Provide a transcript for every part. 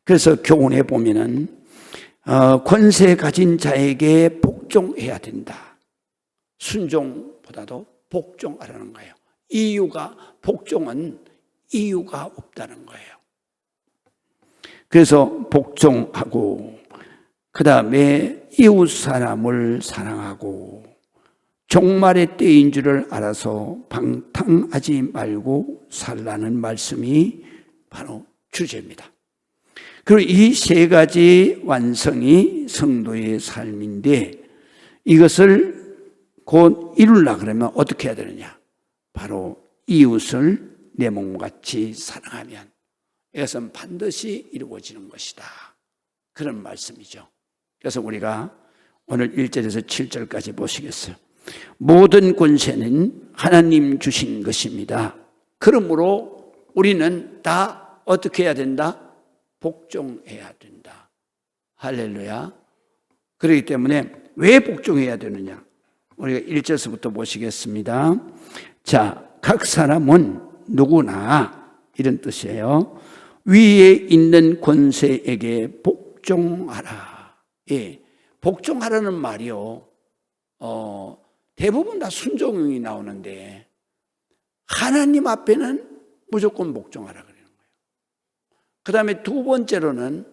그래서 교훈에 보면은 권세 가진 자에게 복종해야 된다. 순종보다도 복종하라는 거예요. 복종은 이유가 없다는 거예요. 그래서 복종하고, 그 다음에 이웃 사람을 사랑하고, 종말의 때인 줄을 알아서 방탕하지 말고 살라는 말씀이 바로 주제입니다. 그리고 이 세 가지 완성이 성도의 삶인데, 이것을 곧 이루려고 그러면 어떻게 해야 되느냐? 바로 이웃을 내 몸같이 사랑하면 이것은 반드시 이루어지는 것이다. 그런 말씀이죠. 그래서 우리가 오늘 1절에서 7절까지 보시겠어요. 모든 권세는 하나님 주신 것입니다. 그러므로 우리는 다 어떻게 해야 된다? 복종해야 된다. 할렐루야. 그렇기 때문에 왜 복종해야 되느냐? 우리가 1절에서부터 보시겠습니다. 자, 각 사람은 누구나, 이런 뜻이에요. 위에 있는 권세에게 복종하라. 예, 복종하라는 말이요. 대부분 다 순종이 나오는데 하나님 앞에는 무조건 복종하라 그러는 거예요. 그 다음에 두 번째로는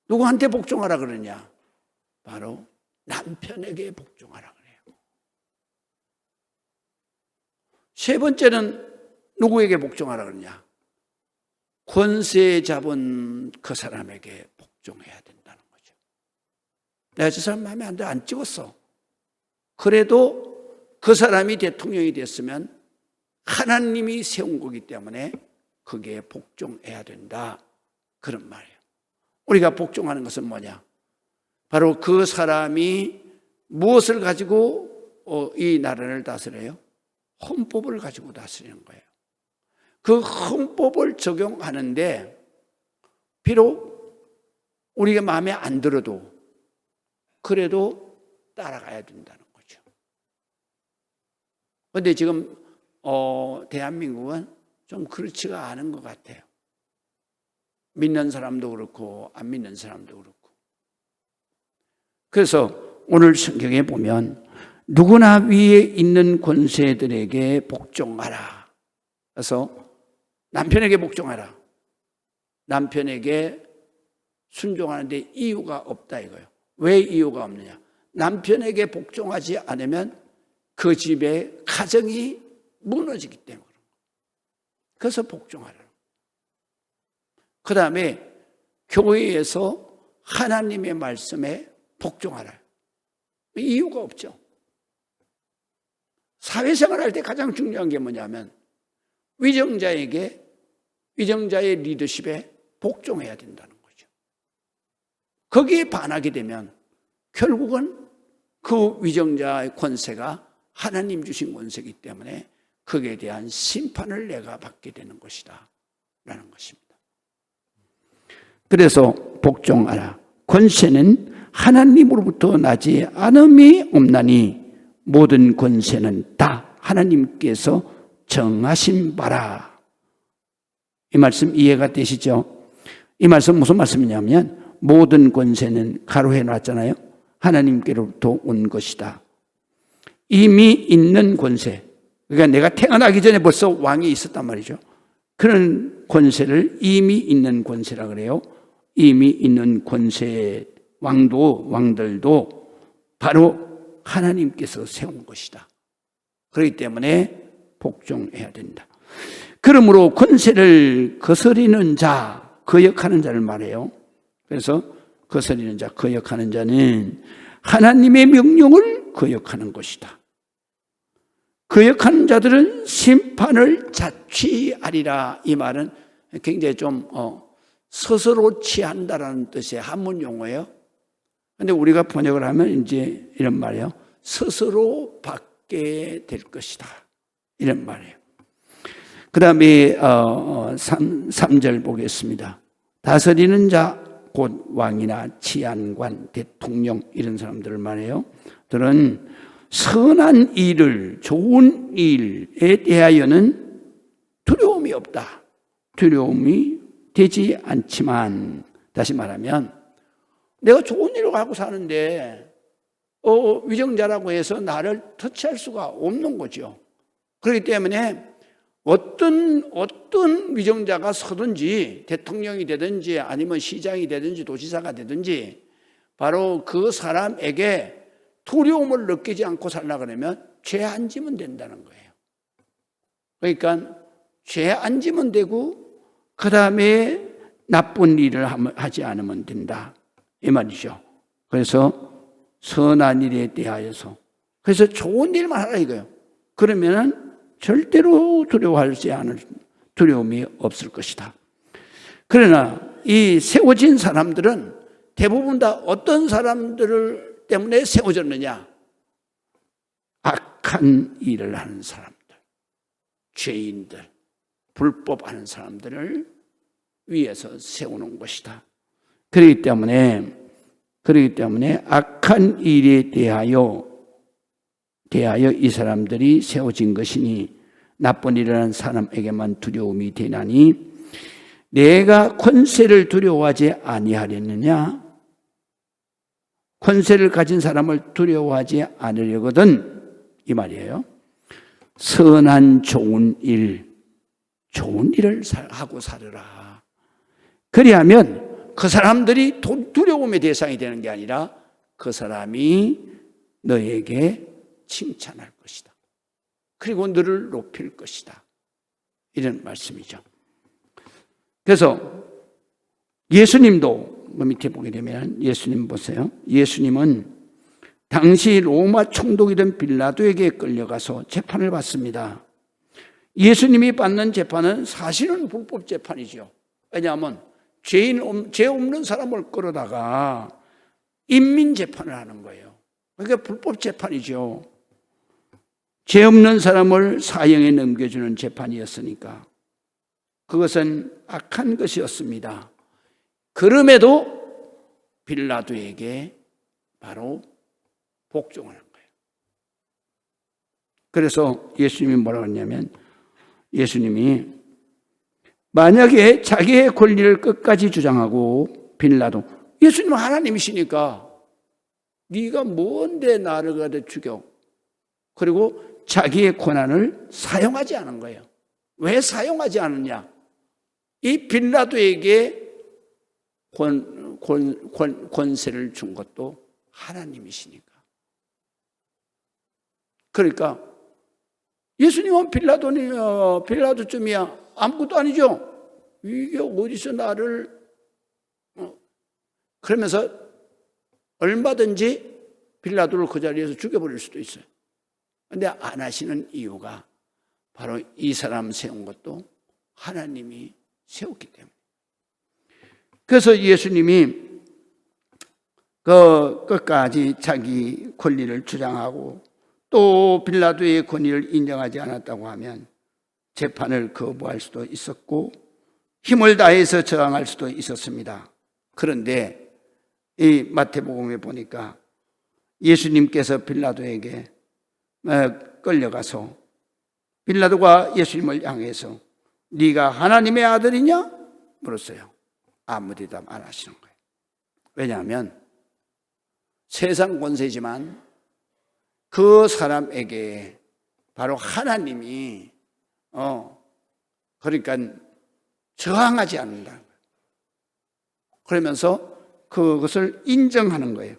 누구한테 복종하라 그러냐? 바로 남편에게 복종하라 그래요. 세 번째는 누구에게 복종하라 그러냐? 권세 잡은 그 사람에게 복종해야 된다는 거죠. 내가 저 사람 마음에 안 찍었어. 그래도 그 사람이 대통령이 됐으면 하나님이 세운 거기 때문에 거기에 복종해야 된다. 그런 말이에요. 우리가 복종하는 것은 뭐냐? 바로 그 사람이 무엇을 가지고 이 나라를 다스려요? 헌법을 가지고 다스리는 거예요. 그 헌법을 적용하는데 비록 우리가 마음에 안 들어도 그래도 따라가야 된다는 거죠. 그런데 지금 대한민국은 좀 그렇지가 않은 것 같아요. 믿는 사람도 그렇고 안 믿는 사람도 그렇고. 그래서 오늘 성경에 보면 누구나 위에 있는 권세들에게 복종하라. 그래서 남편에게 복종하라. 남편에게 순종하는데 이유가 없다 이거예요. 왜 이유가 없느냐? 남편에게 복종하지 않으면 그 집의 가정이 무너지기 때문에. 그래서 복종하라. 그 다음에 교회에서 하나님의 말씀에 복종하라. 이유가 없죠. 사회생활 할 때 가장 중요한 게 뭐냐면 위정자의 리더십에 복종해야 된다는 거죠. 거기에 반하게 되면 결국은 그 위정자의 권세가 하나님 주신 권세이기 때문에 거기에 대한 심판을 내가 받게 되는 것이다 라는 것입니다. 그래서 복종하라. 권세는 하나님으로부터 나지 않음이 없나니 모든 권세는 다 하나님께서 정하신 바라. 이 말씀 이해가 되시죠? 이 말씀 무슨 말씀이냐면 모든 권세는 가로해 놨잖아요. 하나님께로부터 온 것이다. 이미 있는 권세. 그러니까 내가 태어나기 전에 벌써 왕이 있었단 말이죠. 그런 권세를 이미 있는 권세라 그래요. 이미 있는 권세 왕들도 바로 하나님께서 세운 것이다. 그렇기 때문에 복종해야 된다. 그러므로 권세를 거스리는 자, 거역하는 자를 말해요. 그래서 거스리는 자, 거역하는 자는 하나님의 명령을 거역하는 것이다. 거역하는 자들은 심판을 자취하리라. 이 말은 굉장히 좀 스스로 취한다라는 뜻의 한문 용어예요. 그런데 우리가 번역을 하면 이제 이런 말이에요. 스스로 받게 될 것이다. 이런 말이에요. 그 다음에 3절 보겠습니다. 다스리는 자, 곧 왕이나 치안관, 대통령 이런 사람들을 말해요. 들은 선한 일을, 좋은 일에 대하여는 두려움이 없다. 두려움이 되지 않지만 다시 말하면 내가 좋은 일을 하고 사는데 위정자라고 해서 나를 터치할 수가 없는 거죠. 그렇기 때문에 어떤 위정자가 서든지 대통령이 되든지 아니면 시장이 되든지 도지사가 되든지 바로 그 사람에게 두려움을 느끼지 않고 살라 그러면 죄 안 지면 된다는 거예요. 그러니까 죄 안 지면 되고 그 다음에 나쁜 일을 하지 않으면 된다 이 말이죠. 그래서 선한 일에 대하여서 그래서 좋은 일만 하라 이거예요. 그러면은 절대로 두려워하지 않을 두려움이 없을 것이다. 그러나 이 세워진 사람들은 대부분 다 어떤 사람들 때문에 세워졌느냐? 악한 일을 하는 사람들, 죄인들, 불법하는 사람들을 위해서 세우는 것이다. 그렇기 때문에 악한 일에 대하여 이 사람들이 세워진 것이니 나쁜 일을 하는 사람에게만 두려움이 되나니 내가 권세를 두려워하지 아니하려느냐? 권세를 가진 사람을 두려워하지 않으려거든 이 말이에요. 선한 좋은 일을 하고 살으라. 그리하면 그 사람들이 두려움의 대상이 되는 게 아니라 그 사람이 너에게 칭찬할 것이다. 그리고 너를 높일 것이다. 이런 말씀이죠. 그래서 예수님도 밑에 보게 되면 예수님 보세요. 예수님은 당시 로마 총독이던 빌라도에게 끌려가서 재판을 받습니다. 예수님이 받는 재판은 사실은 불법 재판이죠. 왜냐하면 죄 없는 사람을 끌어다가 인민 재판을 하는 거예요. 그러니까 불법 재판이죠. 죄 없는 사람을 사형에 넘겨주는 재판이었으니까 그것은 악한 것이었습니다. 그럼에도 빌라도에게 바로 복종하는 거예요. 그래서 예수님이 뭐라고 했냐면 예수님이 만약에 자기의 권리를 끝까지 주장하고 빌라도 예수님은 하나님이시니까 네가 뭔데 나를 갖다 죽여. 그리고 자기의 권한을 사용하지 않은 거예요. 왜 사용하지 않느냐? 이 빌라도에게 권세를 준 것도 하나님이시니까. 그러니까 예수님은 빌라도쯤이야 아무것도 아니죠. 이게 어디서 나를 그러면서 얼마든지 빌라도를 그 자리에서 죽여버릴 수도 있어요. 그런데 안 하시는 이유가 바로 이 사람 세운 것도 하나님이 세웠기 때문에. 그래서 예수님이 그 끝까지 자기 권리를 주장하고 또 빌라도의 권위를 인정하지 않았다고 하면 재판을 거부할 수도 있었고 힘을 다해서 저항할 수도 있었습니다. 그런데 이 마태복음에 보니까 예수님께서 빌라도에게 끌려가서 빌라도가 예수님을 향해서 네가 하나님의 아들이냐? 물었어요. 아무 대답 안 하시는 거예요. 왜냐하면 세상 권세지만 그 사람에게 바로 하나님이 그러니까 저항하지 않는다는 거예요. 그러면서 그것을 인정하는 거예요.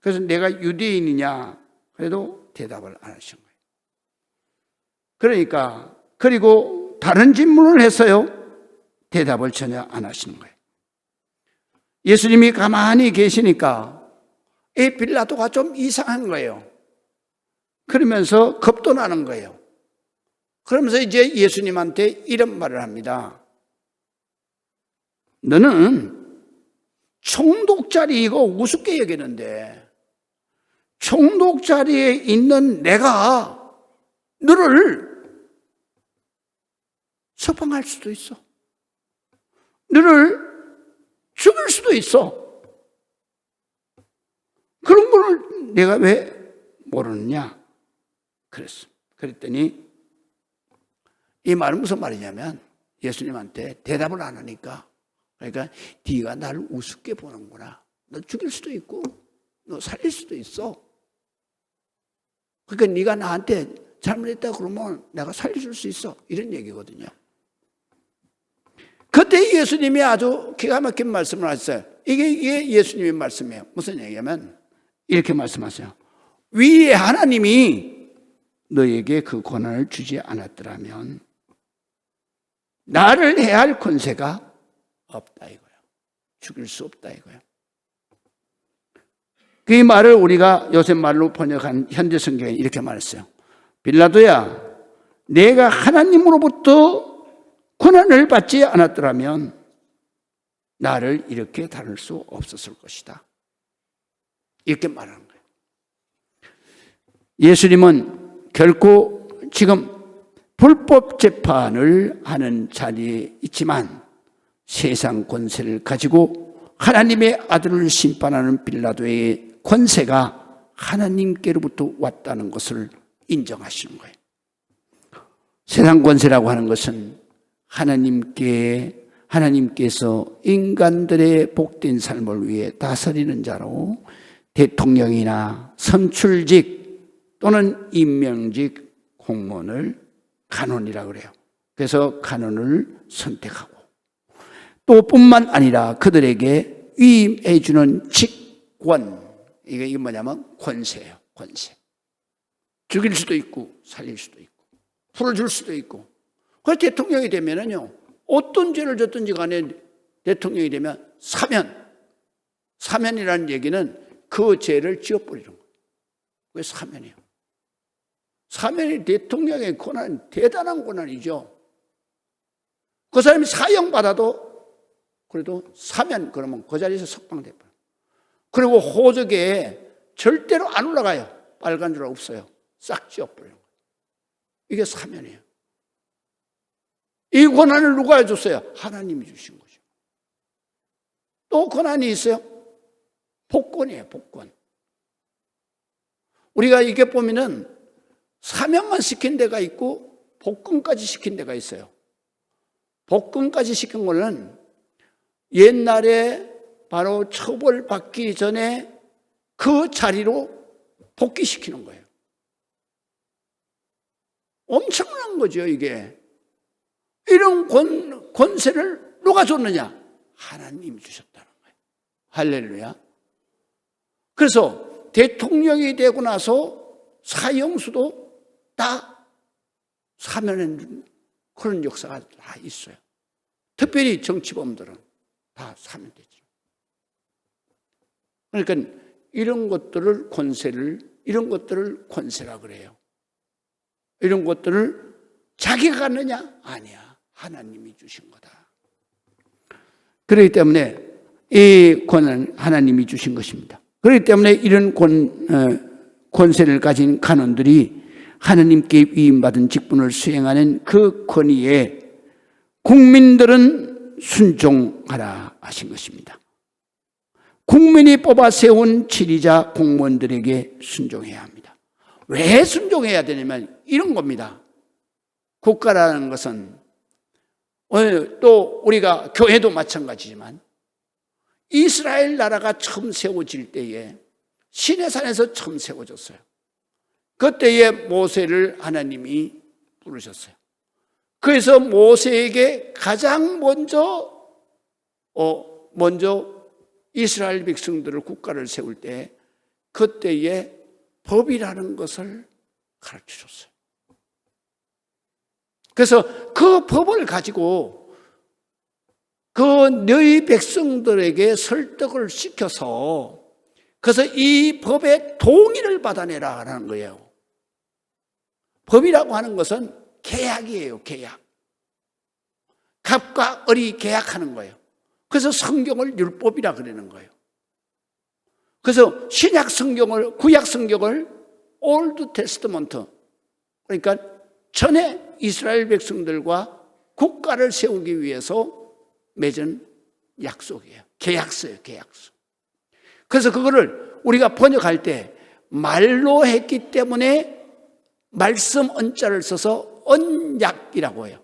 그래서 내가 유대인이냐? 그래도 대답을 안 하시는 거예요. 그러니까 그리고 다른 질문을 했어요. 대답을 전혀 안 하시는 거예요. 예수님이 가만히 계시니까 이 빌라도가 좀 이상한 거예요. 그러면서 겁도 나는 거예요. 그러면서 이제 예수님한테 이런 말을 합니다. 너는 총독 자리 이거 우습게 여기는데 총독 자리에 있는 내가 너를 석방할 수도 있어. 너를 죽일 수도 있어. 그런 거를 내가 왜 모르느냐? 그랬어. 그랬더니 이 말은 무슨 말이냐면 예수님한테 대답을 안 하니까 그러니까 네가 나를 우습게 보는구나. 너 죽일 수도 있고 너 살릴 수도 있어. 그러니까 네가 나한테 잘못했다 그러면 내가 살려줄 수 있어. 이런 얘기거든요. 그때 예수님이 아주 기가 막힌 말씀을 하셨어요. 이게 예수님의 말씀이에요. 무슨 얘기냐면 이렇게 말씀하세요. 위에 하나님이 너에게 그 권한을 주지 않았더라면 나를 해야 할 권세가 없다 이거예요. 죽일 수 없다 이거예요. 그 말을 우리가 요새 말로 번역한 현대 성경에 이렇게 말했어요. 빌라도야, 내가 하나님으로부터 권한을 받지 않았더라면 나를 이렇게 다룰 수 없었을 것이다. 이렇게 말하는 거예요. 예수님은 결코 지금 불법 재판을 하는 자리에 있지만 세상 권세를 가지고 하나님의 아들을 심판하는 빌라도의 권세가 하나님께로부터 왔다는 것을 인정하시는 거예요. 세상 권세라고 하는 것은 하나님께서 인간들의 복된 삶을 위해 다스리는 자로 대통령이나 선출직 또는 임명직 공무원을 간원이라고 그래요. 그래서 간원을 선택하고 또 뿐만 아니라 그들에게 위임해 주는 직권, 이게 뭐냐면 권세예요. 권세. 죽일 수도 있고 살릴 수도 있고 풀어줄 수도 있고. 그래서 대통령이 되면은요, 어떤 죄를 졌든지 간에 대통령이 되면 사면이라는 얘기는 그 죄를 지워버리는 거예요. 그게 사면이에요. 사면이 대통령의 권한, 대단한 권한이죠. 그 사람이 사형받아도 그래도 사면 그러면 그 자리에서 석방돼버려요. 그리고 호적에 절대로 안 올라가요. 빨간 줄 없어요. 싹 지워버려요. 이게 사면이에요. 이 권한을 누가 줬어요? 하나님이 주신 거죠. 또 권한이 있어요? 복권이에요. 복권. 우리가 이게 보면은 사면만 시킨 데가 있고 복권까지 시킨 데가 있어요. 복권까지 시킨 거는 옛날에 바로 처벌받기 전에 그 자리로 복귀시키는 거예요. 엄청난 거죠, 이게. 이런 권세를 누가 줬느냐? 하나님이 주셨다는 거예요. 할렐루야. 그래서 대통령이 되고 나서 사형수도 다 사면하는 그런 역사가 다 있어요. 특별히 정치범들은 다 사면되죠. 그러니까 이런 것들을 권세라 그래요. 이런 것들을 자기가 갖느냐? 아니야. 하나님이 주신 거다. 그렇기 때문에 이 권은 하나님이 주신 것입니다. 그렇기 때문에 이런 권세를 가진 간원들이 하나님께 위임받은 직분을 수행하는 그 권위에 국민들은 순종하라 하신 것입니다. 국민이 뽑아 세운 지리자 공무원들에게 순종해야 합니다. 왜 순종해야 되냐면 이런 겁니다. 국가라는 것은 또 우리가 교회도 마찬가지지만 이스라엘 나라가 처음 세워질 때에 시내산에서 처음 세워졌어요. 그때에 모세를 하나님이 부르셨어요. 그래서 모세에게 가장 먼저 이스라엘 백성들을 국가를 세울 때 그때에 법이라는 것을 가르쳐줬어요. 그래서 그 법을 가지고 그 너희 백성들에게 설득을 시켜서 그래서 이 법의 동의를 받아내라는 거예요. 법이라고 하는 것은 계약이에요. 계약. 갑과 을이 계약하는 거예요. 그래서 성경을 율법이라 그러는 거예요. 그래서 신약 성경을, 구약 성경을 올드 테스트먼트, 그러니까 전에 이스라엘 백성들과 국가를 세우기 위해서 맺은 약속이에요. 계약서예요. 계약서. 그래서 그거를 우리가 번역할 때 말로 했기 때문에 말씀 언자를 써서 언약이라고 해요.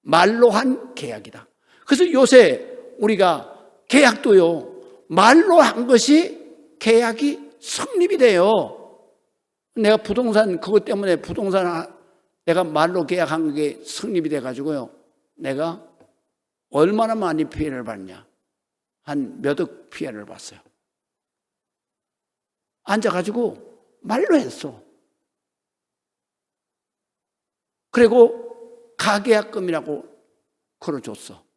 말로 한 계약이다. 그래서 요새 우리가 계약도요, 말로 한 것이 계약이 성립이 돼요. 내가 부동산 그것 때문에 내가 말로 계약한 게 성립이 돼가지고요, 내가 얼마나 많이 피해를 받냐, 한 몇 억 피해를 봤어요. 앉아가지고 말로 했어. 그리고 가계약금이라고 걸어줬어.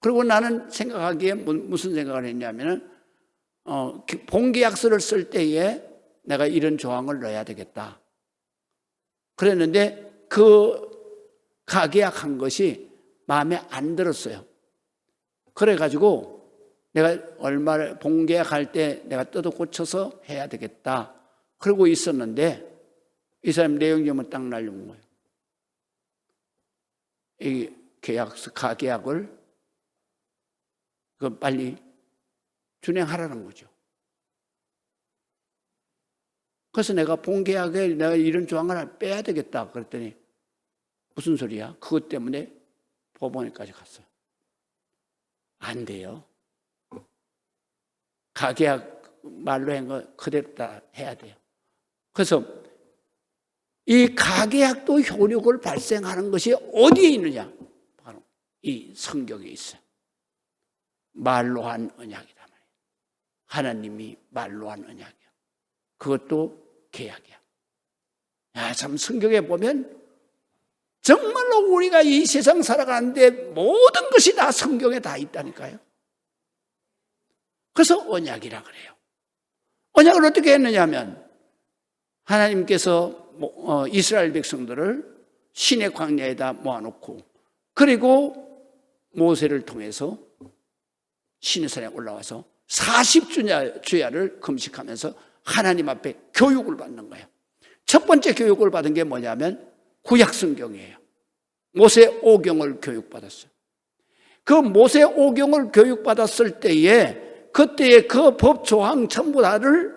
그리고 나는 생각하기에 무슨 생각을 했냐면은 본계약서를 쓸 때에 내가 이런 조항을 넣어야 되겠다. 그랬는데 그 가계약한 것이 마음에 안 들었어요. 그래가지고 내가 얼마를 본계약할 때 내가 뜯어 고쳐서 해야 되겠다. 그러고 있었는데 이 사람 내용점을 딱 날려온 거예요. 이 계약서, 가계약을 빨리 준행하라는 거죠. 그래서 내가 본계약에 내가 이런 조항을 빼야 되겠다 그랬더니 무슨 소리야? 그것 때문에 법원에까지 갔어요. 안 돼요. 가계약 말로 한 거 그대로 다 해야 돼요. 그래서 이 가계약도 효력을 발생하는 것이 어디에 있느냐? 바로 이 성경에 있어요. 말로 한 언약이다 말이에요. 하나님이 말로 한 언약이야. 그것도 계약이야. 참 성경에 보면 정말로 우리가 이 세상 살아가는데 모든 것이 다 성경에 다 있다니까요. 그래서 언약이라 그래요. 언약을 어떻게 했느냐 하면 하나님께서 이스라엘 백성들을 시내 광야에다 모아놓고 그리고 모세를 통해서 시내산에 올라와서 40주야를 금식하면서 하나님 앞에 교육을 받는 거예요. 첫 번째 교육을 받은 게 뭐냐면 구약성경이에요. 모세 오경을 교육받았어요. 그 모세 오경을 교육받았을 때에 그때의 그 법조항 전부 다를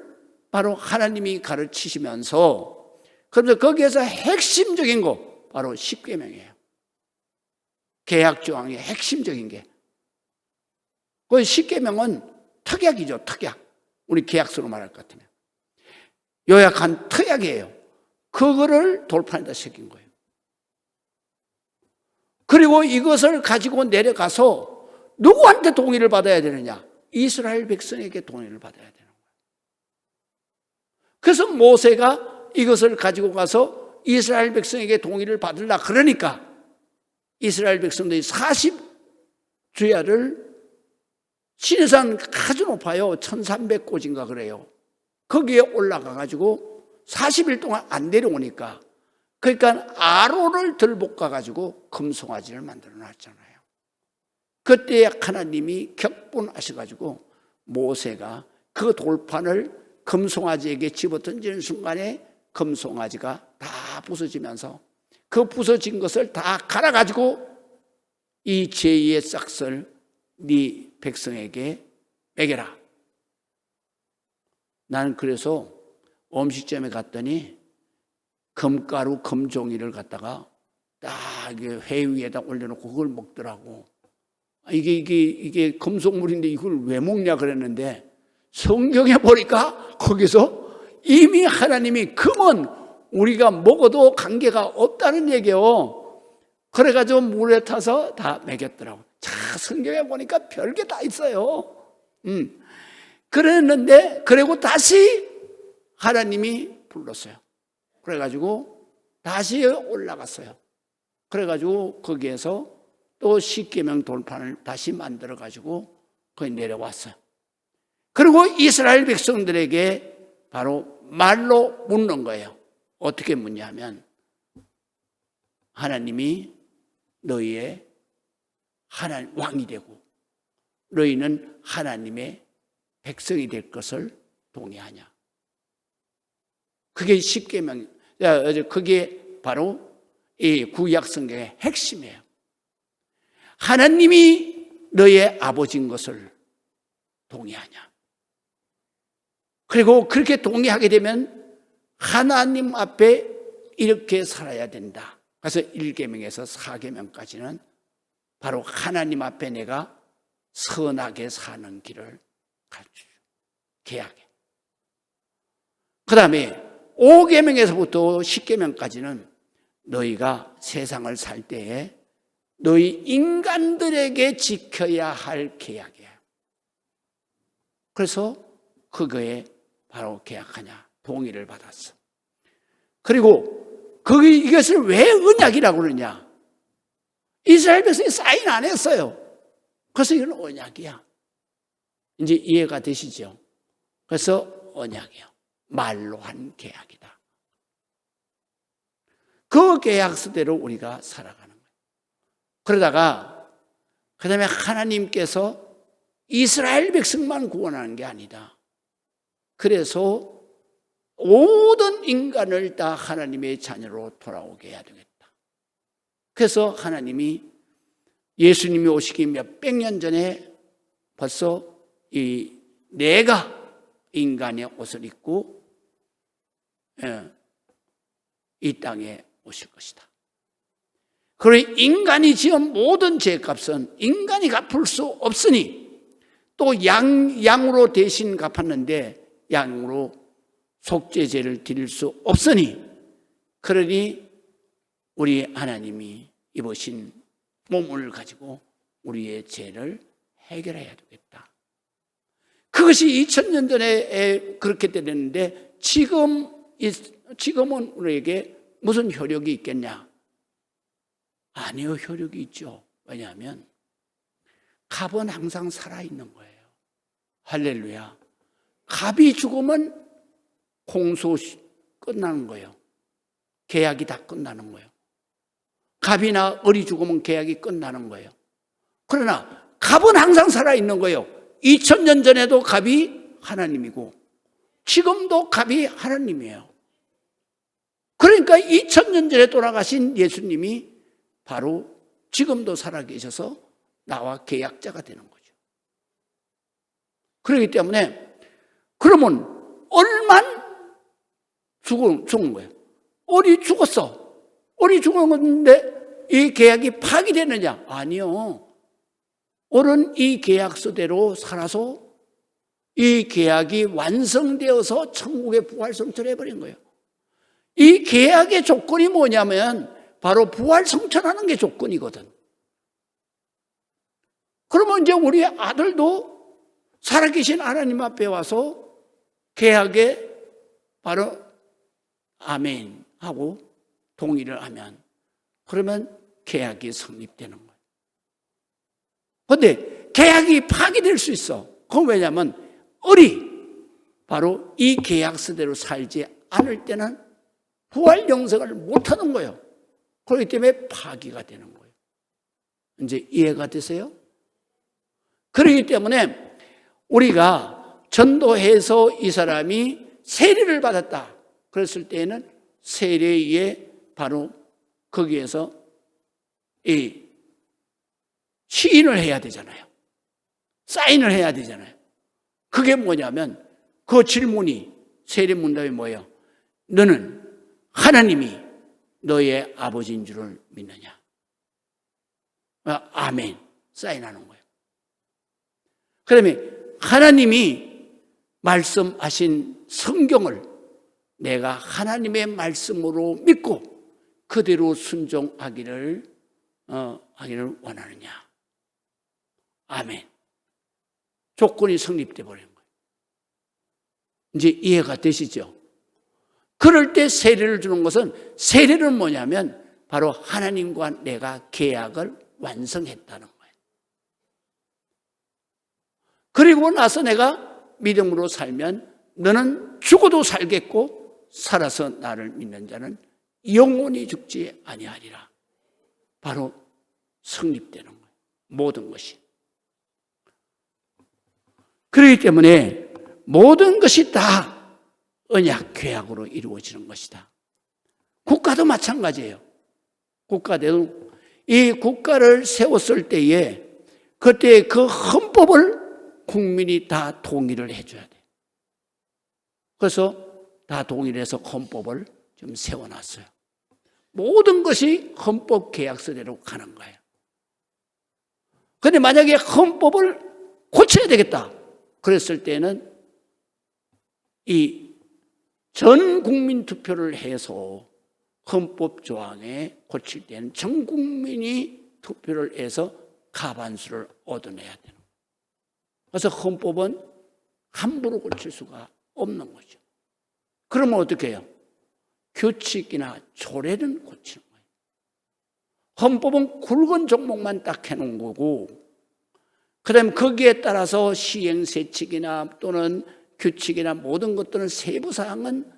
바로 하나님이 가르치시면서 그러면서 거기에서 핵심적인 거 바로 십계명이에요. 계약조항의 핵심적인 게. 그 십계명은 특약이죠. 특약. 우리 계약서로 말할 것 같으면 요약한 특약이에요. 그거를 돌판에다 새긴 거예요. 그리고 이것을 가지고 내려가서 누구한테 동의를 받아야 되느냐? 이스라엘 백성에게 동의를 받아야 되는 거예요. 그래서 모세가 이것을 가지고 가서 이스라엘 백성에게 동의를 받으려 그러니까 이스라엘 백성들이 40주야를 시내산 아주 높아요. 1300고지인가 그래요. 거기에 올라가 가지고 40일 동안 안 내려오니까 그러니까 아론을 들볶아 가지고 금송아지를 만들어 놨잖아요. 그때 하나님이 격분하셔가지고 모세가 그 돌판을 금송아지에게 집어던지는 순간에 금송아지가 다 부서지면서 그 부서진 것을 다 갈아가지고 이 제2의 싹을 네 백성에게 먹여라. 나는 그래서 음식점에 갔더니 금가루, 금종이를 갖다가 딱 회 위에다 올려놓고 그걸 먹더라고. 이게 금속물인데 이걸 왜 먹냐 그랬는데 성경에 보니까 거기서 이미 하나님이 금은 우리가 먹어도 관계가 없다는 얘기예요. 그래가지고 물에 타서 다 먹였더라고. 자, 성경에 보니까 별게 다 있어요. 그랬는데 그리고 다시 하나님이 불렀어요. 그래가지고 다시 올라갔어요. 그래가지고 거기에서 또 십계명 돌판을 다시 만들어가지고 거기 내려왔어요. 그리고 이스라엘 백성들에게 바로 말로 묻는 거예요. 어떻게 묻냐면 하나님이 너희의 하나님 왕이 되고 너희는 하나님의 백성이 될 것을 동의하냐. 그게 십계명, 그게 바로 이 구약성경의 핵심이에요. 하나님이 너의 아버지인 것을 동의하냐. 그리고 그렇게 동의하게 되면 하나님 앞에 이렇게 살아야 된다. 그래서 1계명에서 4계명까지는 바로 하나님 앞에 내가 선하게 사는 길을 가르쳐줘. 계약해. 그 다음에 5계명에서부터 10계명까지는 너희가 세상을 살 때에 너희 인간들에게 지켜야 할 계약이야. 그래서 그거에 바로 계약하냐 동의를 받았어. 그리고 이것을 왜 언약이라고 그러냐? 이스라엘 백성이 사인 안 했어요. 그래서 이건 언약이야. 이제 이해가 되시죠? 그래서 언약이야. 말로 한 계약이다. 그 계약서대로 우리가 살아가는 거예요. 그러다가 그 다음에 하나님께서 이스라엘 백성만 구원하는 게 아니다. 그래서 모든 인간을 다 하나님의 자녀로 돌아오게 해야 되겠다. 그래서 하나님이 예수님이 오시기 몇백 년 전에 벌써 내가 인간의 옷을 입고 이 땅에 오실 것이다. 그리고 인간이 지은 모든 죄값은 인간이 갚을 수 없으니 또 양으로 대신 갚았는데 양으로 속죄제를 드릴 수 없으니 그러니 우리 하나님이 입으신 몸을 가지고 우리의 죄를 해결해야 되겠다. 그것이 2000년 전에 그렇게 되었는데 지금은 우리에게 무슨 효력이 있겠냐? 아니요, 효력이 있죠. 왜냐하면 갑은 항상 살아있는 거예요. 할렐루야. 갑이 죽으면 공소 끝나는 거예요. 계약이 다 끝나는 거예요. 갑이나 을이 죽으면 계약이 끝나는 거예요. 그러나 갑은 항상 살아있는 거예요. 2000년 전에도 갑이 하나님이고 지금도 갑이 하나님이에요. 그러니까 2000년 전에 돌아가신 예수님이 바로 지금도 살아계셔서 나와 계약자가 되는 거죠. 그렇기 때문에 그러면 을만 죽은 거예요. 을이 죽었어. 을이 죽었는데 이 계약이 파기되느냐? 아니요. 을은 이 계약서대로 살아서 이 계약이 완성되어서 천국에 부활성천을 해버린 거예요. 이 계약의 조건이 뭐냐면 바로 부활성천하는 게 조건이거든. 그러면 이제 우리 아들도 살아계신 하나님 앞에 와서 계약에 바로 아멘 하고 동의를 하면 그러면 계약이 성립되는 거예요. 그런데 계약이 파기될 수 있어. 그건 왜냐하면 을이 바로 이 계약서대로 살지 않을 때는 부활 영생을 못하는 거예요. 그렇기 때문에 파기가 되는 거예요. 이제 이해가 되세요? 그렇기 때문에 우리가 전도해서 이 사람이 세례를 받았다. 그랬을 때에는 세례에 바로 거기에서 이 시인을 해야 되잖아요. 사인을 해야 되잖아요. 그게 뭐냐면 그 질문이 세례 문답이 뭐예요? 너는 하나님이 너의 아버지인 줄을 믿느냐? 아멘. 사인하는 거예요. 그다음에 하나님이 말씀하신 성경을 내가 하나님의 말씀으로 믿고 그대로 순종하기를 하기를 원하느냐? 아멘. 조건이 성립돼 버린 거예요. 이제 이해가 되시죠? 그럴 때 세례를 주는 것은 세례는 뭐냐면 바로 하나님과 내가 계약을 완성했다는 거예요. 그리고 나서 내가 믿음으로 살면 너는 죽어도 살겠고 살아서 나를 믿는 자는 영원히 죽지 아니하리라. 바로 성립되는 거예요. 모든 것이. 그렇기 때문에 모든 것이 다 언약, 계약으로 이루어지는 것이다. 국가도 마찬가지예요. 국가도 이 국가를 세웠을 때에 그때 그 헌법을 국민이 다 동의를 해줘야 돼. 그래서 다 동의를 해서 헌법을 좀 세워놨어요. 모든 것이 헌법 계약서대로 가는 거예요. 그런데 만약에 헌법을 고쳐야 되겠다 그랬을 때는 이 전 국민 투표를 해서 헌법 조항에 고칠 때는 전 국민이 투표를 해서 과반수를 얻어내야 되는 거예요. 그래서 헌법은 함부로 고칠 수가 없는 거죠. 그러면 어떻게 해요? 규칙이나 조례는 고치는 거예요. 헌법은 굵은 종목만 딱 해놓은 거고, 그 다음에 거기에 따라서 시행세칙이나 또는 규칙이나 모든 것들은 세부사항은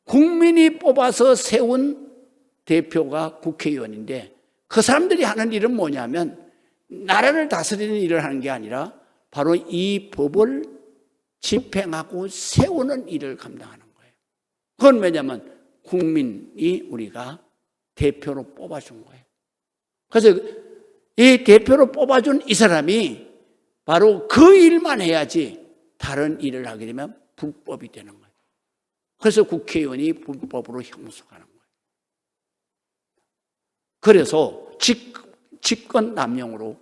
국민이 뽑아서 세운 대표가 국회의원인데, 그 사람들이 하는 일은 뭐냐면 나라를 다스리는 일을 하는 게 아니라 바로 이 법을 집행하고 세우는 일을 감당하는 거예요. 그건 왜냐하면 국민이 우리가 대표로 뽑아준 거예요. 그래서 이 대표로 뽑아준 이 사람이 바로 그 일만 해야지 다른 일을 하게 되면 불법이 되는 거예요. 그래서 국회의원이 불법으로 형사하는 거예요. 그래서 직권 남용으로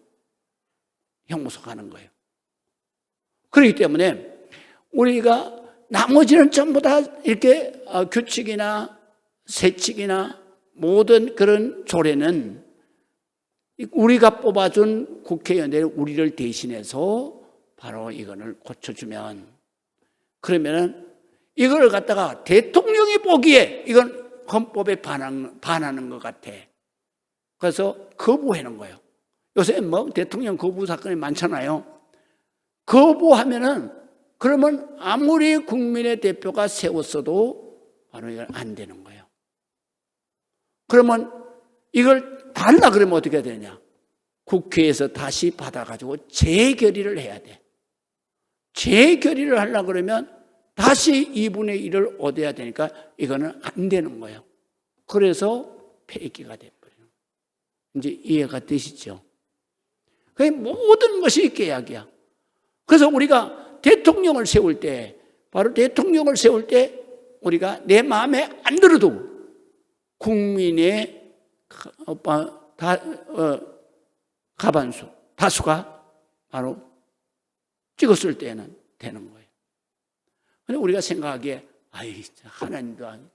형무소가는 거예요. 그렇기 때문에 우리가 나머지는 전부 다 이렇게 규칙이나 세칙이나 모든 그런 조례는 우리가 뽑아준 국회의원들이 우리를 대신해서 바로 이거를 고쳐주면, 그러면은 이걸 갖다가 대통령이 보기에 이건 헌법에 반하는 것 같아. 그래서 거부하는 거예요. 요새 뭐 대통령 거부 사건이 많잖아요. 거부하면은 그러면 아무리 국민의 대표가 세웠어도 바로 이걸 안 되는 거예요. 그러면 이걸 달라 그러면 어떻게 해야 되냐? 국회에서 다시 받아가지고 재결의를 해야 돼. 재결의를 하려고 그러면 다시 2분의 1을 얻어야 되니까 이거는 안 되는 거예요. 그래서 폐기가 돼버려요. 이제 이해가 되시죠? 그 모든 것이 계약이야. 그래서 우리가 대통령을 세울 때, 바로 대통령을 세울 때 우리가 내 마음에 안 들어도 국민의 과반수, 다수가 바로 찍었을 때는 되는 거예요. 근데 우리가 생각하기에 아이, 하나님도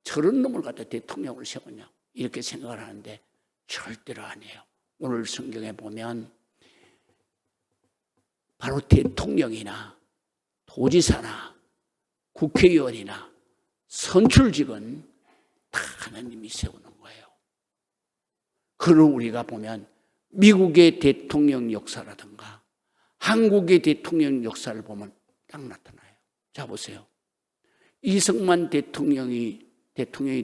저런 놈을 갖다 대통령을 세우냐 이렇게 생각을 하는데 절대로 아니에요. 오늘 성경에 보면 바로 대통령이나 도지사나 국회의원이나 선출직은 다 하나님이 세우는 거예요. 그걸 우리가 보면 미국의 대통령 역사라든가 한국의 대통령 역사를 보면 딱 나타나요. 자, 보세요. 이승만 대통령이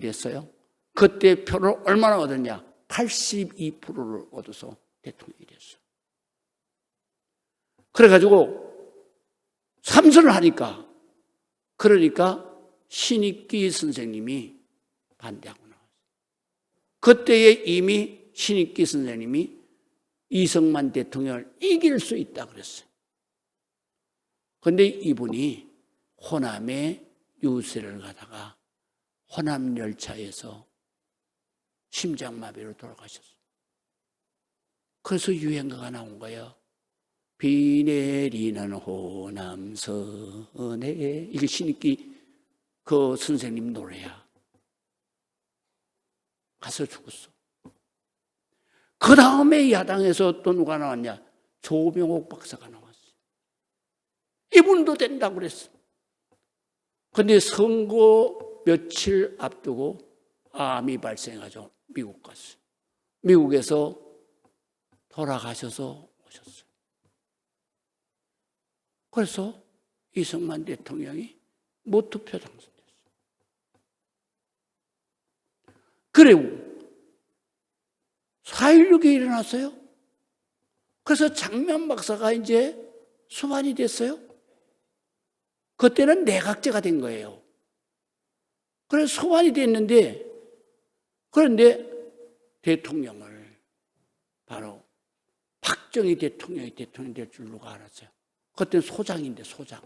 됐어요. 그때 표를 얼마나 얻었냐? 82%를 얻어서 대통령이 됐어요. 그래가지고 3선을 하니까, 그러니까 신익기 선생님이 반대하고 나왔어요. 그때에 이미 신익기 선생님이 이승만 대통령을 이길 수 있다 그랬어요. 그런데 이분이 호남에 유세를 가다가 호남 열차에서 심장마비로 돌아가셨어요. 그래서 유행가가 나온 거예요. 비 내리는 호남선에, 이게 신익기 그 선생님 노래야. 가서 죽었어. 그 다음에 야당에서 또 누가 나왔냐? 조병옥 박사가 나왔어요. 이분도 된다고 그랬어. 근데 선거 며칠 앞두고 암이 발생해가지고 미국 갔어요. 미국에서 돌아가셔서 오셨어요. 그래서 이승만 대통령이 무투표 당선됐어요. 그리고 4.16이 일어났어요. 그래서 장면 박사가 이제 소환이 됐어요. 그때는 내각제가 된 거예요. 그래서 소환이 됐는데, 그런데 대통령을 바로 박정희 대통령이 대통령 될 줄 누가 알았어요? 그때는 소장인데 소장.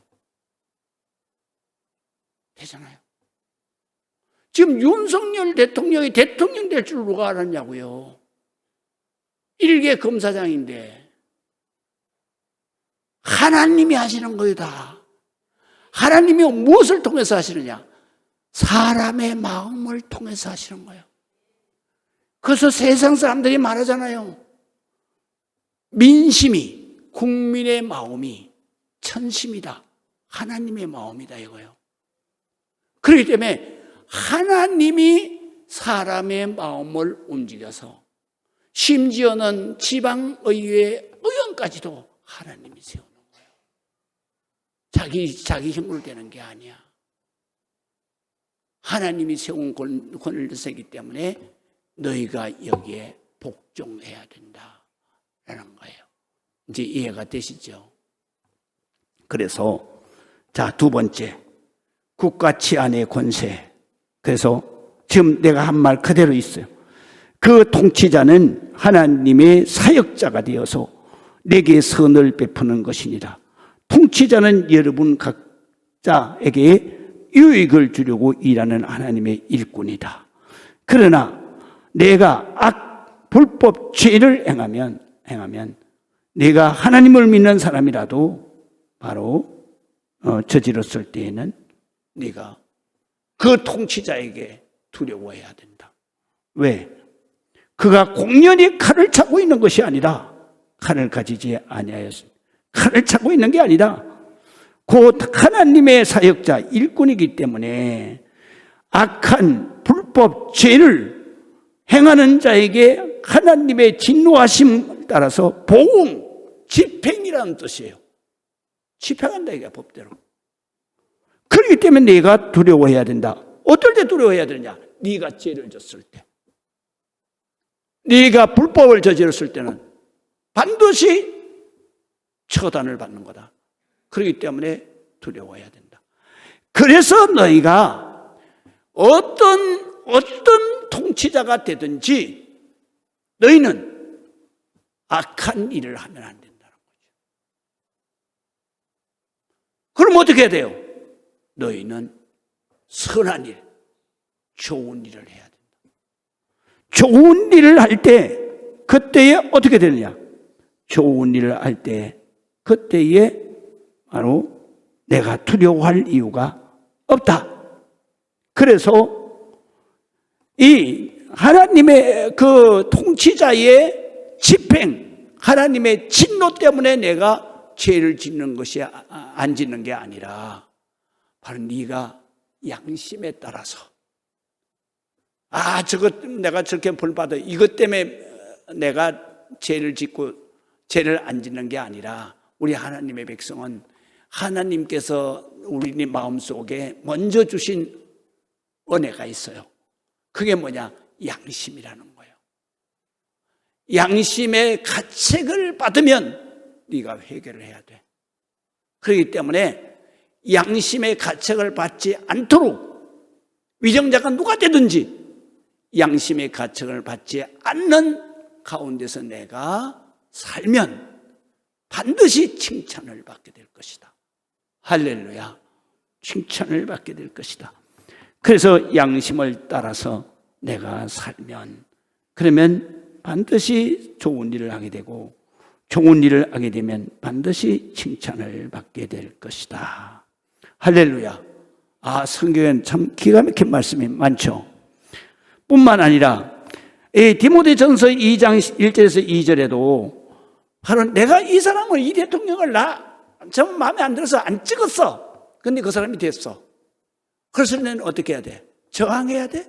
되잖아요. 지금 윤석열 대통령이 대통령 될 줄 누가 알았냐고요. 일개 검사장인데 하나님이 하시는 거예요, 다. 하나님이 무엇을 통해서 하시느냐? 사람의 마음을 통해서 하시는 거예요. 그래서 세상 사람들이 말하잖아요. 민심이, 국민의 마음이 천심이다. 하나님의 마음이다 이거예요. 그렇기 때문에 하나님이 사람의 마음을 움직여서 심지어는 지방의회 의원까지도 하나님이 세우는 거예요. 자기 힘으로 되는 게 아니야. 하나님이 세운 권세이기 때문에 너희가 여기에 복종해야 된다라는 거예요. 이제 이해가 되시죠? 그래서 자, 두 번째, 국가 치안의 권세. 그래서 지금 내가 한 말 그대로 있어요. 그 통치자는 하나님의 사역자가 되어서 내게 선을 베푸는 것이니라. 통치자는 여러분 각자에게 유익을 주려고 일하는 하나님의 일꾼이다. 그러나 내가 불법 죄를 행하면 내가 하나님을 믿는 사람이라도 바로 저질렀을 때에는 네가 그 통치자에게 두려워해야 된다. 왜? 그가 공연히 칼을 차고 있는 것이 아니라 칼을 가지지 아니하였습니다. 칼을 차고 있는 게 아니라 곧 하나님의 사역자 일꾼이기 때문에 악한 불법 죄를 행하는 자에게 하나님의 진노하심을 따라서 보응, 집행이라는 뜻이에요. 집행한다 이게 법대로. 그렇기 때문에 네가 두려워해야 된다. 어떨 때 두려워해야 되느냐? 네가 죄를 졌을 때, 네가 불법을 저질렀을 때는 반드시 처단을 받는 거다. 그렇기 때문에 두려워해야 된다. 그래서 너희가 어떤 통치자가 되든지 너희는 악한 일을 하면 안 된다는 거죠. 그럼 어떻게 해야 돼요? 너희는 선한 일, 좋은 일을 해야 된다. 좋은 일을 할 때 그때에 어떻게 되느냐? 좋은 일을 할 때 그때에 바로 내가 두려워할 이유가 없다. 그래서 이 하나님의 그 통치자의 집행, 하나님의 진노 때문에 내가 죄를 짓는 것이 안 짓는 게 아니라 바로 네가 양심에 따라서 내가 저렇게 벌 받아 이것 때문에 내가 죄를 짓고 죄를 안 짓는 게 아니라 우리 하나님의 백성은 하나님께서 우리 마음속에 먼저 주신 은혜가 있어요. 그게 뭐냐? 양심이라는 거예요. 양심의 가책을 받으면 네가 회개를 해야 돼. 그렇기 때문에 양심의 가책을 받지 않도록 위정자가 누가 되든지 양심의 가책을 받지 않는 가운데서 내가 살면 반드시 칭찬을 받게 될 것이다. 할렐루야. 칭찬을 받게 될 것이다. 그래서 양심을 따라서 내가 살면 그러면 반드시 좋은 일을 하게 되고 좋은 일을 하게 되면 반드시 칭찬을 받게 될 것이다. 할렐루야. 성경엔 참 기가 막힌 말씀이 많죠. 뿐만 아니라 디모데전서 2장 1절에서 2절에도 바로 내가 이 사람을 이 대통령을 정 마음에 안 들어서 안 찍었어. 근데 그 사람이 됐어. 그래서 너는 어떻게 해야 돼? 저항해야 돼?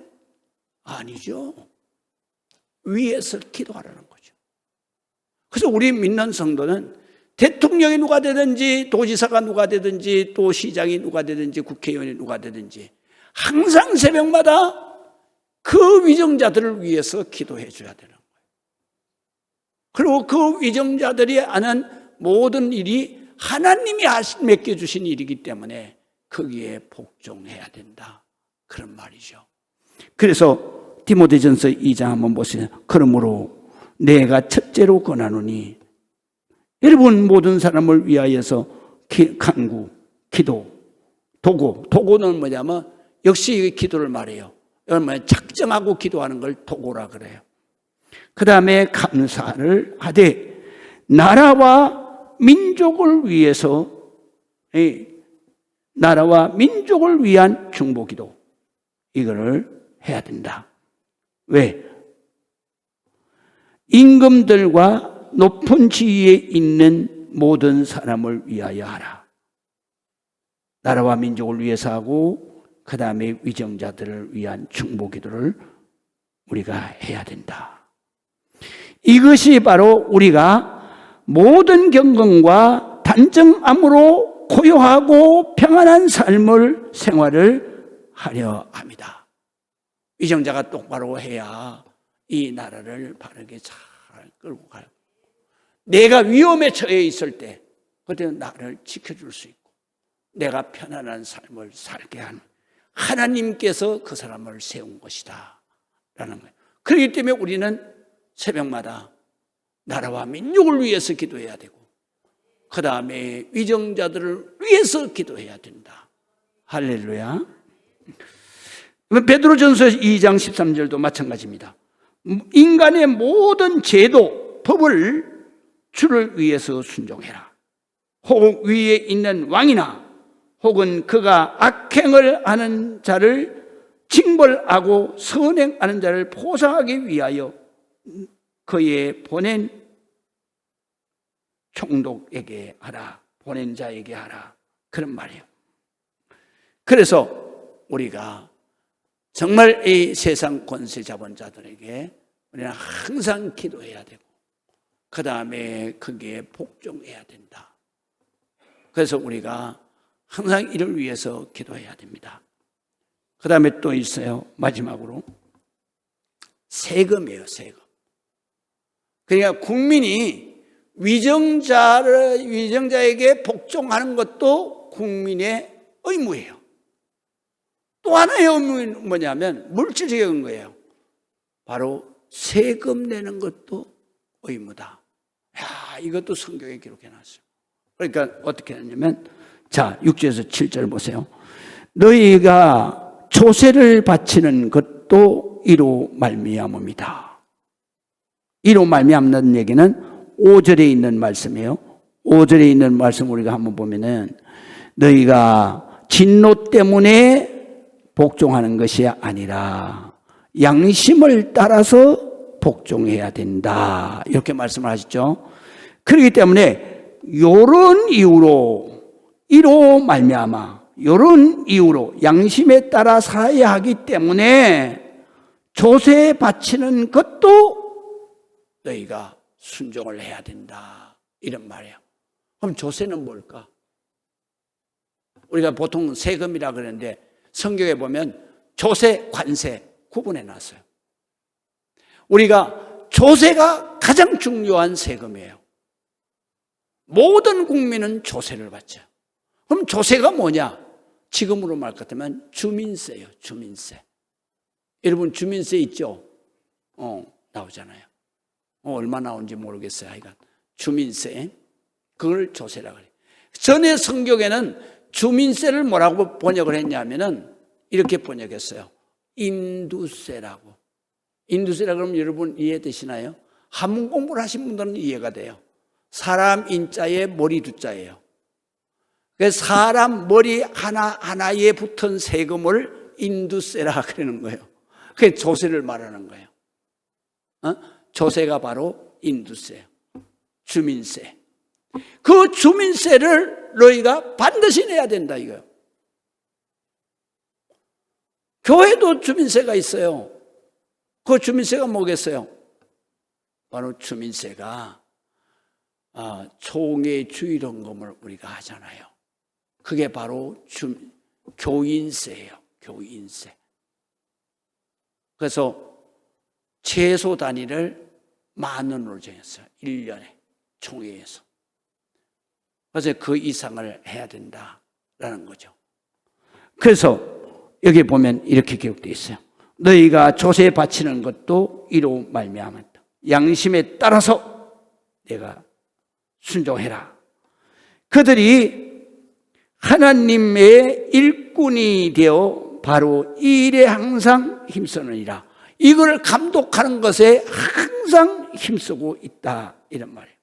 아니죠. 위에서 기도하라는 거죠. 그래서 우리 믿는 성도는 대통령이 누가 되든지 도지사가 누가 되든지 또 시장이 누가 되든지 국회의원이 누가 되든지 항상 새벽마다 그 위정자들을 위해서 기도해 줘야 되는 거예요. 그리고 그 위정자들이 하는 모든 일이 하나님이 맡겨주신 일이기 때문에 거기에 복종해야 된다. 그런 말이죠. 그래서 디모데전서 2장 한번 보세요. 그러므로 내가 첫째로 권하노니 여러분 모든 사람을 위하여서 간구, 기도, 도고는 뭐냐면 역시 기도를 말해요. 여러분 작정하고 기도하는 걸 도고라 그래요. 그 다음에 감사를 하되 나라와 민족을 위해서, 나라와 민족을 위한 중보기도, 이거를 해야 된다. 왜? 임금들과 높은 지위에 있는 모든 사람을 위하여 하라. 나라와 민족을 위해서 하고 그 다음에 위정자들을 위한 중보기도를 우리가 해야 된다. 이것이 바로 우리가 모든 경건과 단정함으로 고요하고 평안한 삶을 생활을 하려 합니다. 위정자가 똑바로 해야 이 나라를 바르게 잘 끌고 가요. 내가 위험에 처해 있을 때 그때 나를 지켜줄 수 있고 내가 편안한 삶을 살게 하는 하나님께서 그 사람을 세운 것이다 라는 거예요. 그렇기 때문에 우리는 새벽마다 나라와 민족을 위해서 기도해야 되고 그 다음에 위정자들을 위해서 기도해야 된다. 할렐루야. 베드로전서 2장 13절도 마찬가지입니다. 인간의 모든 제도, 법을 주를 위해서 순종해라. 혹 위에 있는 왕이나 혹은 그가 악행을 하는 자를 징벌하고 선행하는 자를 보상하기 위하여 그의 보낸 총독에게 하라. 보낸 자에게 하라. 그런 말이에요. 그래서 우리가 정말 이 세상 권세 잡은 자들에게 우리는 항상 기도해야 되고 그 다음에 거기에 복종해야 된다. 그래서 우리가 항상 이를 위해서 기도해야 됩니다. 그 다음에 또 있어요. 마지막으로 세금이에요. 세금. 그러니까 국민이 위정자에게 복종하는 것도 국민의 의무예요. 또 하나의 의무는 뭐냐면 물질적인 거예요. 바로 세금 내는 것도 의무다. 이것도 성경에 기록해놨어요. 그러니까 어떻게 하냐면 자 6절에서 7절 보세요. 너희가 조세를 바치는 것도 이로 말미암음이다. 이로 말미암는 얘기는 5절에 있는 말씀이에요. 5절에 있는 말씀 우리가 한번 보면은 너희가 진노 때문에 복종하는 것이 아니라 양심을 따라서 복종해야 된다. 이렇게 말씀을 하시죠. 그렇기 때문에 이런 이로 말미암아 이런 이유로 양심에 따라 살아야 하기 때문에 조세 바치는 것도 너희가 순종을 해야 된다. 이런 말이에요. 그럼 조세는 뭘까? 우리가 보통 세금이라 그러는데 성경에 보면 조세, 관세 구분해 놨어요. 우리가 조세가 가장 중요한 세금이에요. 모든 국민은 조세를 받죠. 그럼 조세가 뭐냐? 지금으로 말 같으면 주민세예요. 주민세. 여러분 주민세 있죠? 나오잖아요. 얼마 나오는지 모르겠어요. 하여간 주민세. 그걸 조세라고 그래요. 전에 성경에는 주민세를 뭐라고 번역을 했냐면은 이렇게 번역했어요. 인두세라고. 인두세라 그러면 여러분 이해되시나요? 한문 공부를 하신 분들은 이해가 돼요. 사람 인자에 머리 두자예요. 그래서 사람 머리 하나에 붙은 세금을 인두세라 그러는 거예요. 그게 조세를 말하는 거예요. 조세가 바로 인두세, 주민세. 그 주민세를 너희가 반드시 내야 된다 이거예요. 교회도 주민세가 있어요. 그 주민세가 뭐겠어요? 바로 주민세가 총회 주일헌금을 우리가 하잖아요. 그게 바로 교인세예요. 교인세. 그래서 최소 단위를 10,000원으로 정했어요. 1년에 총회에서. 그래서 그 이상을 해야 된다라는 거죠. 그래서 여기 보면 이렇게 기록되어 있어요. 너희가 조세 바치는 것도 이로 말미암았다. 양심에 따라서 내가 순종해라. 그들이 하나님의 일꾼이 되어 바로 이 일에 항상 힘쓰느니라. 이걸 감독하는 것에 항상 힘쓰고 있다. 이런 말이에요.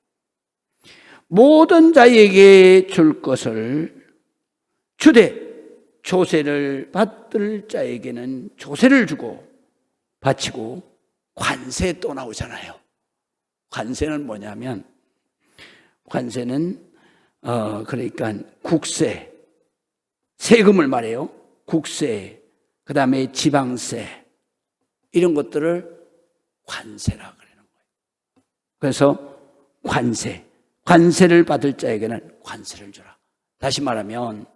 모든 자에게 줄 것을 주되 조세를 받을 자에게는 조세를 주고 바치고 관세 또 나오잖아요. 관세는 뭐냐면 관세는 그러니까 국세, 세금을 말해요. 국세, 그 다음에 지방세 이런 것들을 관세라 그러는 거예요. 그래서 관세를 받을 자에게는 관세를 주라. 다시 말하면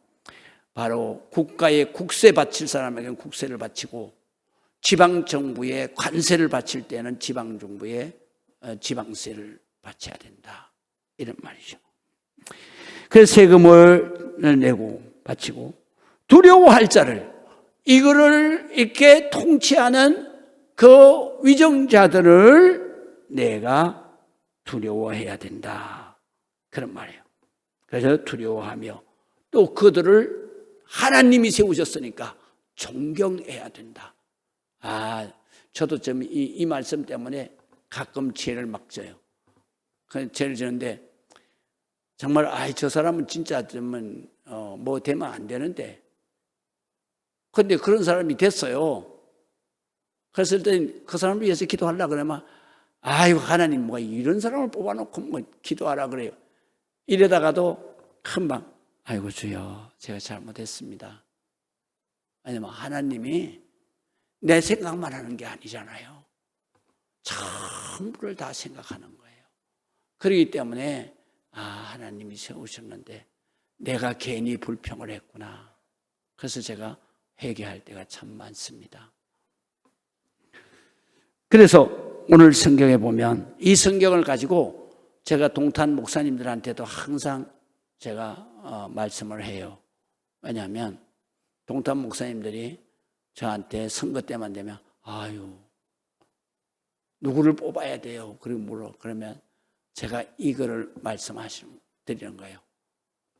바로 국가에 국세 바칠 사람에게는 국세를 바치고 지방정부에 관세를 바칠 때는 지방정부에 지방세를 바쳐야 된다. 이런 말이죠. 그래서 세금을 내고 바치고 두려워할 자를 이거를 이렇게 통치하는 그 위정자들을 내가 두려워해야 된다. 그런 말이에요. 그래서 두려워하며 또 그들을 하나님이 세우셨으니까 존경해야 된다. 저도 좀 이 말씀 때문에 가끔 죄를 막 져요. 죄를 지는데 정말 저 사람은 진짜 좀 뭐 되면 안 되는데 그런데 그런 사람이 됐어요. 그랬을 때 그 사람을 위해서 기도하려고 그러면 하나님 뭐 이런 사람을 뽑아놓고 뭐 기도하라 그래요. 이러다가도 금방 아이고 주여 제가 잘못했습니다. 아니면 하나님이 내 생각만 하는 게 아니잖아요. 전부를 다 생각하는 거예요. 그렇기 때문에 하나님이 세우셨는데 내가 괜히 불평을 했구나. 그래서 제가 회개할 때가 참 많습니다. 그래서 오늘 성경에 보면 이 성경을 가지고 제가 동탄 목사님들한테도 항상 제가 말씀을 해요. 왜냐하면 동탄 목사님들이 저한테 선거 때만 되면 누구를 뽑아야 돼요. 그리고 그러면 제가 이거를 드리는 거예요.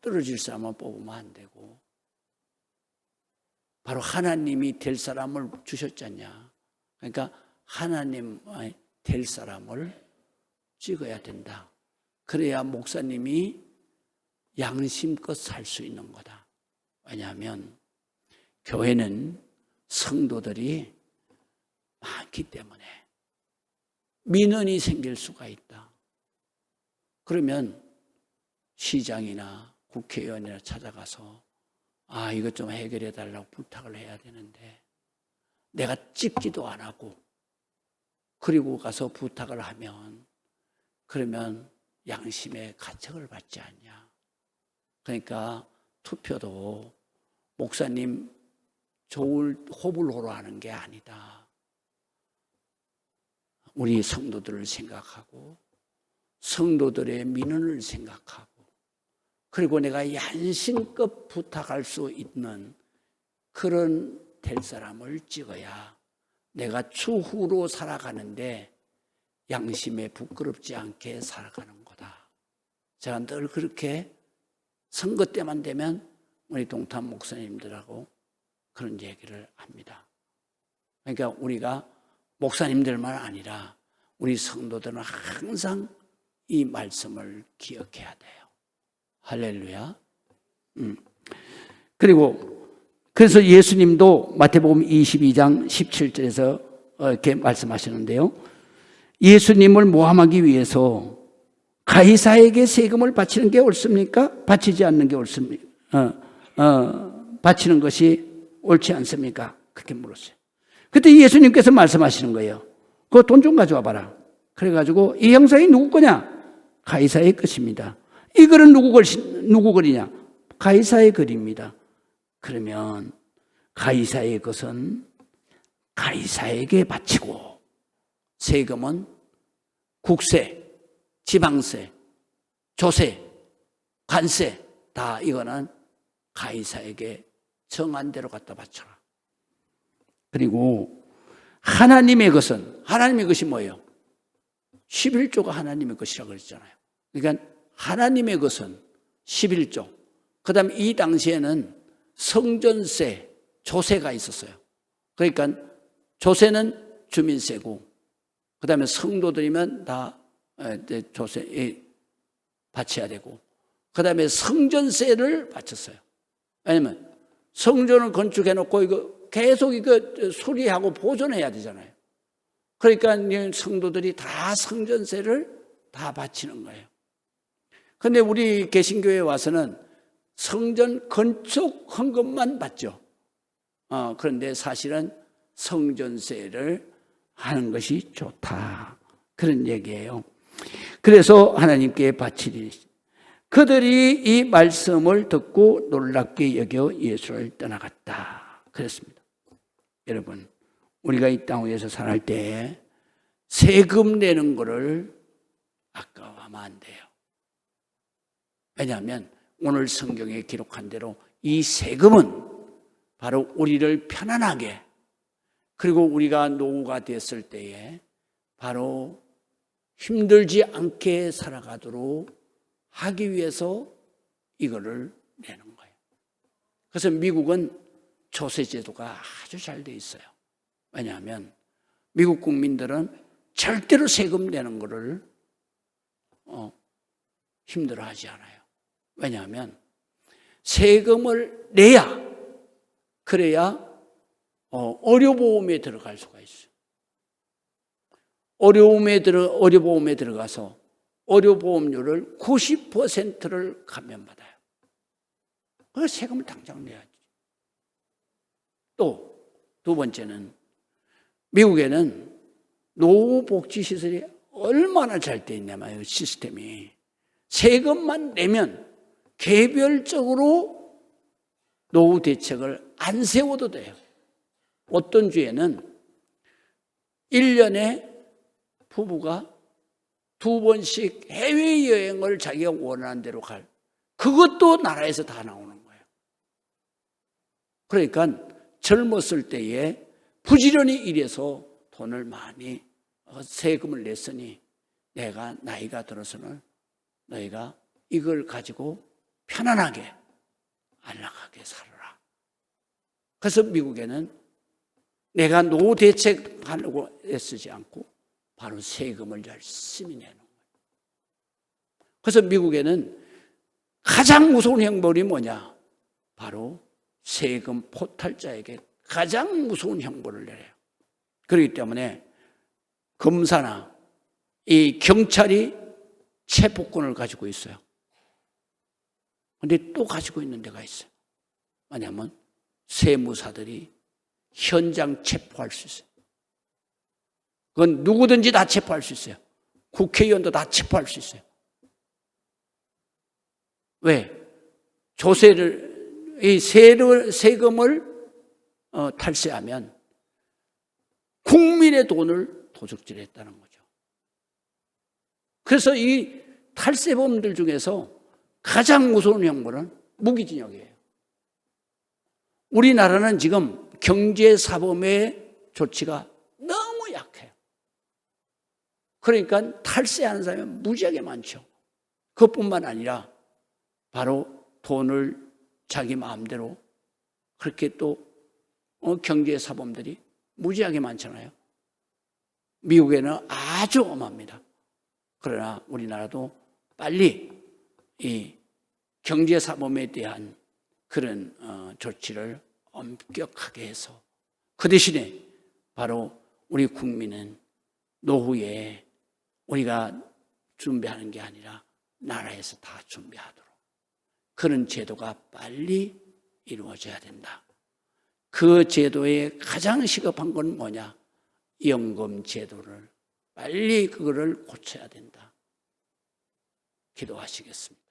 떨어질 사람만 뽑으면 안 되고 바로 하나님이 될 사람을 주셨잖냐. 그러니까 하나님 될 사람을 찍어야 된다. 그래야 목사님이 양심껏 살 수 있는 거다. 왜냐하면 교회는 성도들이 많기 때문에 민원이 생길 수가 있다. 그러면 시장이나 국회의원이나 찾아가서 이것 좀 해결해 달라고 부탁을 해야 되는데 내가 찍지도 안 하고 그리고 가서 부탁을 하면 그러면 양심의 가책을 받지 않냐. 그러니까 투표도 목사님 좋을 호불호로 하는 게 아니다. 우리 성도들을 생각하고 성도들의 민원을 생각하고 그리고 내가 양심껏 부탁할 수 있는 그런 될 사람을 찍어야 내가 추후로 살아가는데 양심에 부끄럽지 않게 살아가는 거다. 제가 늘 그렇게 선거 때만 되면 우리 동탄 목사님들하고 그런 얘기를 합니다. 그러니까 우리가 목사님들만 아니라 우리 성도들은 항상 이 말씀을 기억해야 돼요. 할렐루야. 그래서 예수님도 마태복음 22장 17절에서 이렇게 말씀하시는데요. 예수님을 모함하기 위해서 가이사에게 세금을 바치는 게 옳습니까? 바치지 않는 게 옳습니까? 바치는 것이 옳지 않습니까? 그렇게 물었어요. 그때 예수님께서 말씀하시는 거예요. 그거 돈 좀 가져와 봐라. 그래가지고 이 형상이 누구 거냐? 가이사의 것입니다. 이 글은 누구 글이냐? 가이사의 글입니다. 그러면 가이사의 것은 가이사에게 바치고 세금은 국세, 지방세, 조세, 관세 다 이거는 가이사에게 정한 대로 갖다 바쳐라. 그리고 하나님의 것이 뭐예요? 11조가 하나님의 것이라고 그랬잖아요. 그러니까 하나님의 것은 11조. 그 다음에 이 당시에는 성전세, 조세가 있었어요. 그러니까 조세는 주민세고 그 다음에 성도들이면 다 조세, 바쳐야 되고, 그 다음에 성전세를 바쳤어요. 왜냐면 성전을 건축해놓고 이거 계속 이거 수리하고 보존해야 되잖아요. 그러니까 성도들이 다 성전세를 다 바치는 거예요. 근데 우리 개신교회에 와서는 성전 건축 헌금만 받죠. 그런데 사실은 성전세를 하는 것이 좋다, 그런 얘기예요. 그래서 하나님께 바치리. 그들이 이 말씀을 듣고 놀랍게 여겨 예수를 떠나갔다, 그랬습니다. 여러분, 우리가 이 땅 위에서 살할 때 세금 내는 거를 아까워하면 안 돼요. 왜냐하면 오늘 성경에 기록한 대로 이 세금은 바로 우리를 편안하게, 그리고 우리가 노후가 됐을 때에 바로 힘들지 않게 살아가도록 하기 위해서 이거를 내는 거예요. 그래서 미국은 조세제도가 아주 잘 돼 있어요. 왜냐하면 미국 국민들은 절대로 세금 내는 거를 힘들어하지 않아요. 왜냐하면 세금을 내야, 그래야 의료보험에 들어갈 수가 있어요. 의료보험에 들어가서 의료보험료를 90%를 감면받아요. 그래서 세금을 당장 내야지. 또 두 번째는 미국에는 노후복지시설이 얼마나 잘 돼 있냐면 시스템이 세금만 내면 개별적으로 노후 대책을 안 세워도 돼요. 어떤 주에는 1년에 부부가 2번씩 해외여행을 자기가 원하는 대로 갈, 그것도 나라에서 다 나오는 거예요. 그러니까 젊었을 때에 부지런히 일해서 돈을 많이 세금을 냈으니 내가 나이가 들어서는 너희가 이걸 가지고 편안하게 안락하게 살아라. 그래서 미국에는 내가 노후 대책하려고 애쓰지 않고 바로 세금을 열심히 내는 거예요. 그래서 미국에는 가장 무서운 형벌이 뭐냐? 바로 세금 포탈자에게 가장 무서운 형벌을 내려요. 그렇기 때문에 검사나 이 경찰이 체포권을 가지고 있어요. 그런데 또 가지고 있는 데가 있어요. 뭐냐면 세무사들이 현장 체포할 수 있어요. 그건 누구든지 다 체포할 수 있어요. 국회의원도 다 체포할 수 있어요. 왜? 이 세금을 탈세하면 국민의 돈을 도둑질했다는 거죠. 그래서 이 탈세범들 중에서 가장 무서운 형벌은 무기징역이에요. 우리나라는 지금 경제사범의 조치가 너무 약해요. 그러니까 탈세하는 사람이 무지하게 많죠. 그것뿐만 아니라 바로 돈을 자기 마음대로 그렇게 또 경제사범들이 무지하게 많잖아요. 미국에는 아주 엄합니다. 그러나 우리나라도 빨리 이 경제사범에 대한 그런 조치를 엄격하게 해서 그 대신에 바로 우리 국민은 노후에 우리가 준비하는 게 아니라 나라에서 다 준비하도록 그런 제도가 빨리 이루어져야 된다. 그 제도의 가장 시급한 건 뭐냐? 연금 제도를 빨리 그거를 고쳐야 된다. 기도하시겠습니다.